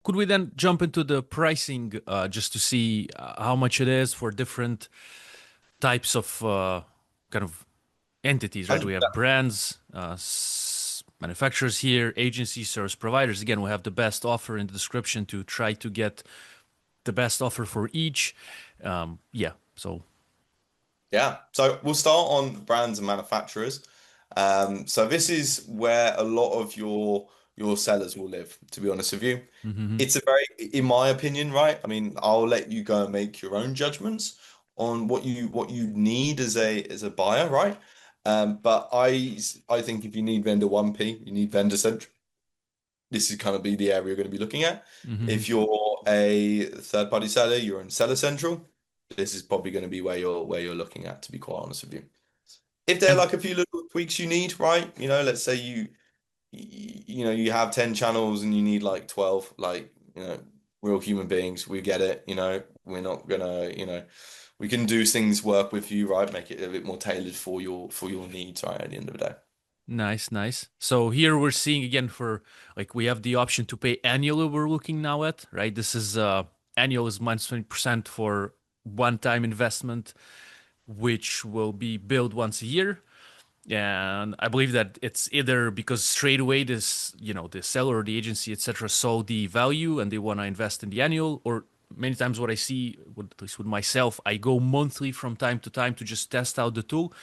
could we then jump into the pricing just to see how much it is for different types of kind of entities, right? We have brands, manufacturers here, agencies, service providers. Again, we have the best offer in the description to try to get the best offer for each. Yeah, so Yeah, so we'll start on brands and manufacturers. So this is where a lot of your sellers will live, to be honest with you. mhm. It's a very, in my opinion, right? I mean, I'll let you go and make your own judgments on what you need as a buyer, right? But I think if you need vendor 1P, you need vendor central. This is kind of be the area you're going to be looking at. Mhm. If you're a third party seller, you're in seller central. This is probably going to be where you're looking at, to be quite honest with you. If there are And like a few little tweaks you need, right? Let's say you have 10 channels and you need like 12, like, real human beings, we get it, we're not gonna, we can do things work with you, right? Make it a bit more tailored for your needs, right, at the end of the day. nice, nice. So here we're seeing again for like we have the option to pay annually. We're looking now at right. This is annual is minus 20% for one-time investment, which will be billed once a year. And I believe that it's either because straight away this, the seller or the agency, etc., saw the value and they want to invest in the annual, or many times what I see, at least with myself, I go monthly from time to time to just test out the tool.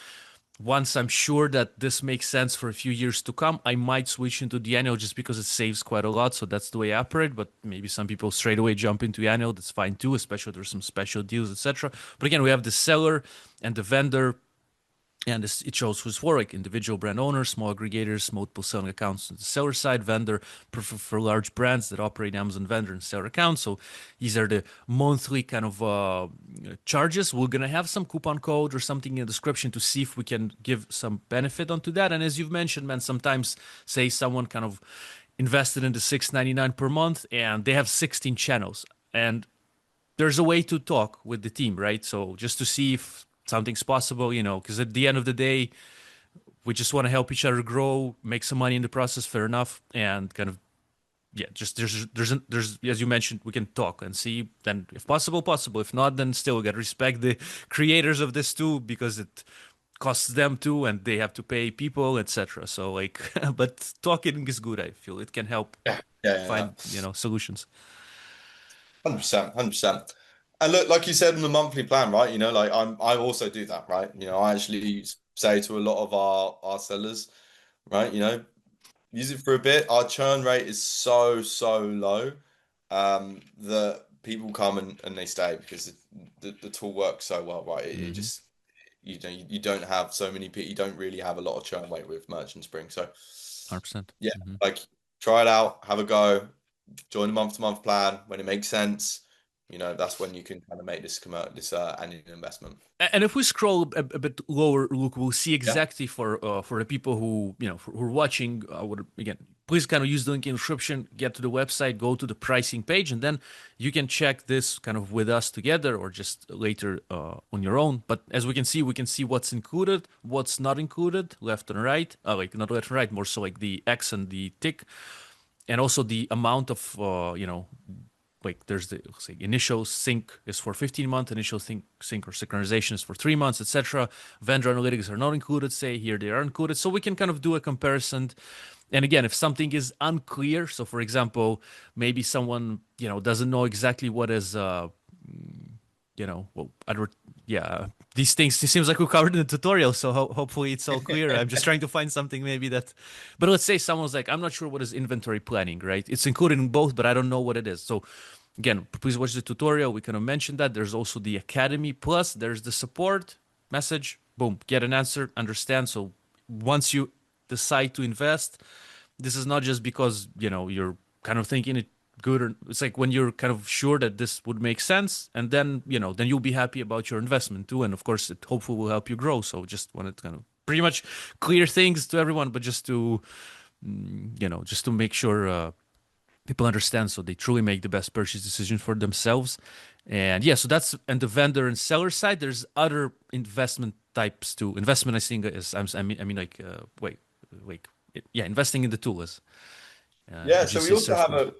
Once I'm sure that this makes sense for a few years to come, I might switch into the annual just because it saves quite a lot. So that's the way I operate. But maybe some people straight away jump into annual. That's fine too, especially if there's some special deals, etc. But again, we have the seller and the vendor, and it shows who's for like individual brand owners, small aggregators, multiple selling accounts on the seller side, vendor for large brands that operate Amazon vendor and seller accounts. So these are the monthly kind of charges. We're gonna have some coupon code or something in the description to see if we can give some benefit onto that. And as you've mentioned, man, sometimes say someone kind of invested in the 6.99 per month and they have 16 channels and there's a way to talk with the team, right? So just to see if something's possible, because at the end of the day, we just want to help each other grow, make some money in the process, fair enough, and kind of yeah, just there's as you mentioned, we can talk and see. Then if possible, possible. If not, then still we got to respect the creators of this too because it costs them too, and they have to pay people, etc. So like, but talking is good. I feel it can help Yeah, yeah, yeah, yeah. find solutions. 100%, 100%. And look, like you said in the monthly plan, right? Like I also do that, right? I actually say to a lot of our sellers, right? Use it for a bit. Our churn rate is so, so low, that people come and they stay because the tool works so well, right? It Hmm. just, you don't have so many people, you don't really have a lot of churn rate with Merchant Spring. So 100%. yeah, Hmm. like try it out, have a go, join the month-to-month plan when it makes sense. That's when you can kind of make this annual investment. And if we scroll a bit lower, look, we'll see Yeah. exactly for the people who who are watching. Would again, please kind of use the link in the description. Get to the website, go to the pricing page, and then you can check this kind of with us together, or just later on your own. But as we can see what's included, what's not included, left and right. Like not left and right, more so like the X and the tick, and also the amount of like there's the say initial sync is for 15 months, initial sync or synchronization is for 3 months, etc. Vendor analytics are not included, say here they are included, so we can kind of do a comparison. And again, if something is unclear, so for example, maybe someone doesn't know exactly what is well, yeah, these things, it seems like we covered in the tutorial, so hopefully it's all clear. I'm just trying to find something maybe that, but let's say someone's like, I'm not sure what is inventory planning, right? It's included in both, but I don't know what it is. So again, please watch the tutorial. We kind of mentioned that. There's also the Academy Plus. There's the support message. Boom, get an answer, understand. So once you decide to invest, this is not just because, you're kind of thinking it good, or it's like when you're kind of sure that this would make sense, and then, then you'll be happy about your investment too. And of course, it hopefully will help you grow. So just wanted to kind of pretty much clear things to everyone, but just to, just to make sure people understand so they truly make the best purchase decision for themselves. And yeah, so that's and the vendor and seller side. There's other investment types too. Investment, I think, is I mean like wait, yeah, investing in the tool is Yeah, so we agency also search. have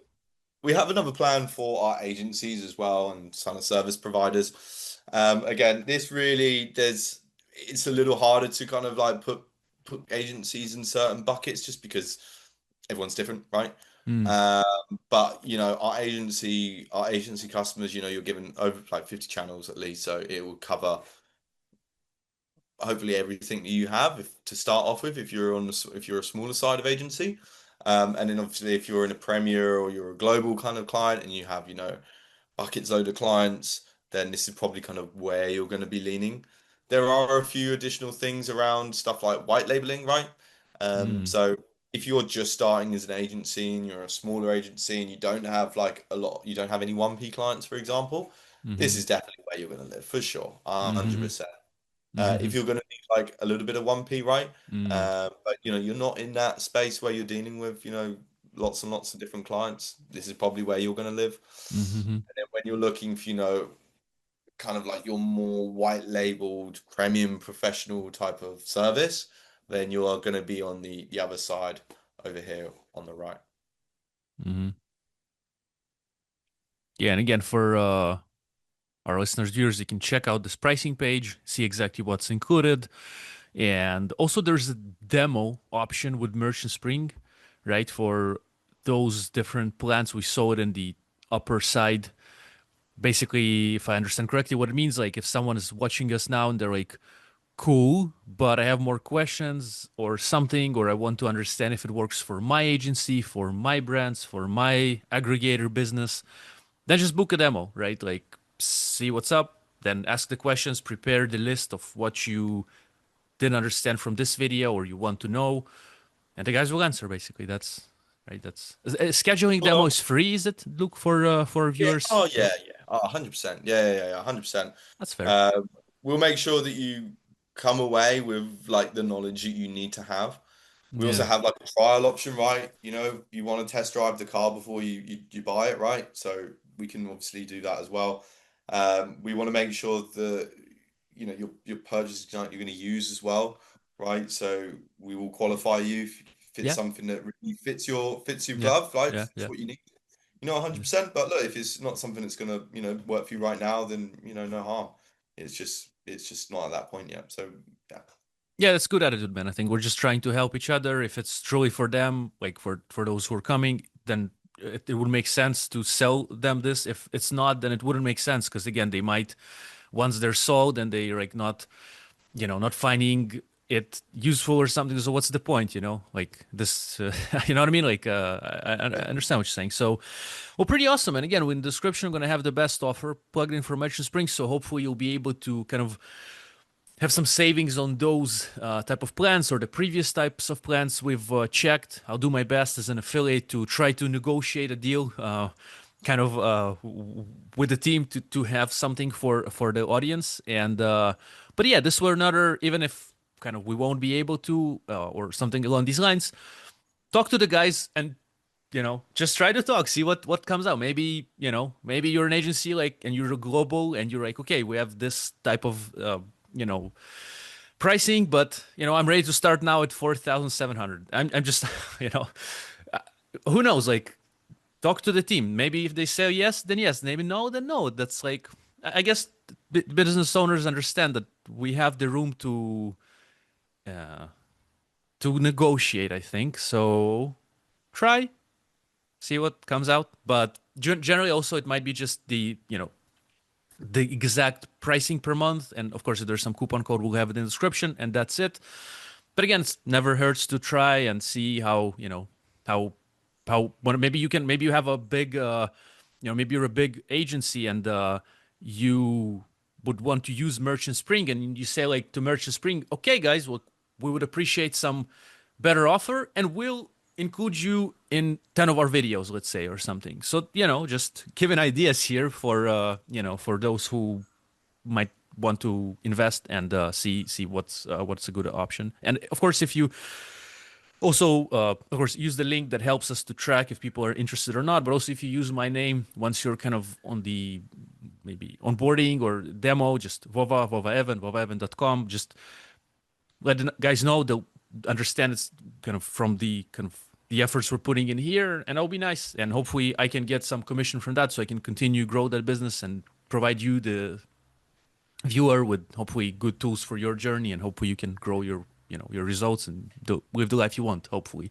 we have another plan for our agencies as well and kind of service providers. Again, this really it's a little harder to kind of like put agencies in certain buckets just because everyone's different, right? Mm, But our agency customers, you're given over like 50 channels at least, so it will cover hopefully everything that you have to start off with if you're if you're a smaller side of agency. And then obviously if you're in a premier or you're a global kind of client and you have, buckets load of clients, then this is probably kind of where you're going to be leaning. There are a few additional things around stuff like white labeling, right? mm, So if you're just starting as an agency and you're a smaller agency and you don't have like you don't have any 1P clients, for example, this mm-hmm, is definitely where you're going to live for sure, mm-hmm, 100%. mm-hmm, If you're going to need like a little bit of 1P, right? mm, But you're not in that space where you're dealing with, lots and lots of different clients. This is probably where you're going to live. mm-hmm. And then when you're looking for, kind of like your more white labeled premium professional type of service, then you are going to be on the other side over here on the right. Mm-hmm. Yeah, and again, for our listeners, viewers, you can check out this pricing page, see exactly what's included. And also, there's a demo option with Merchant Spring, right? For those different plans, we saw it in the upper side. Basically, if I understand correctly, what it means, like if someone is watching us now and they're like, cool, but I have more questions or something, or I want to understand if it works for my agency, for my brands, for my aggregator business, then just book a demo, right? Like, see what's up, then ask the questions, prepare the list of what you didn't understand from this video or you want to know, and the guys will answer. Basically, that's right. That's scheduling demo Well, is free. Is it? Look for yeah. viewers. Oh, Yeah, yeah, yeah. 100%. Yeah, 100%. that's fair. Uh, we'll make sure that you come away with like the knowledge that you need to have. We also Yeah, have like a trial option, right? You want to test drive the car before you buy it, right? So we can obviously do that as well. We want to make sure that your purchase is something you're going to use as well, right? So we will qualify you if it's yeah, something that really fits your yeah, glove, like yeah, fits yeah. what you need. 100%. But look, if it's not something that's gonna, work for you right now, then no harm. It's just not at that point yet. So yeah. Yeah, that's good attitude, man. I think we're just trying to help each other. If it's truly for them, like for those who are coming, then it would make sense to sell them this. If it's not, then it wouldn't make sense because again, they might once they're sold and they like not, not finding it useful or something. So what's the point, Like this, you know what I mean? Like I understand what you're saying. So, well, pretty awesome. And again, in the description, I'm gonna have the best offer plugged in for Merchant Springs. So hopefully you'll be able to kind of have some savings on those type of plans or the previous types of plans we've checked. I'll do my best as an affiliate to try to negotiate a deal, kind of with the team to have something for the audience. And but yeah, this were another. Even if kind of we won't be able to or something along these lines, talk to the guys and just try to talk, see what comes out. Maybe maybe you're an agency like and you're global and you're like, okay, we have this type of you know pricing, but I'm ready to start now at 4,700. I'm just you know uh, who knows, like talk to the team. Maybe if they say yes, then yes. Maybe no, then no. That's like I guess business owners understand that we have the room uh, to negotiate, I think. So try, see what comes out. But generally, also it might be just the exact pricing per month, and of course, if there's some coupon code, we'll have it in the description, and that's it. But again, it never hurts to try and see how how when maybe you have a big maybe you're a big agency and you would want to use Merchant Spring, and you say like to Merchant Spring, okay, guys, well, we would appreciate some better offer, and we'll include you in 10 of our videos, let's say, or something. So just giving ideas here for for those who might want to invest and see what's a good option. And of course, if you also of course use the link that helps us to track if people are interested or not, but also if you use my name once you're kind of on the maybe onboarding or demo, just vovaevan.com, just let the guys know. They'll understand it's kind of from the kind of the efforts we're putting in here, and that'll be nice. And hopefully, I can get some commission from that, so I can continue grow that business and provide you the viewer with hopefully good tools for your journey, and hopefully you can grow your your results and live the life you want. Hopefully.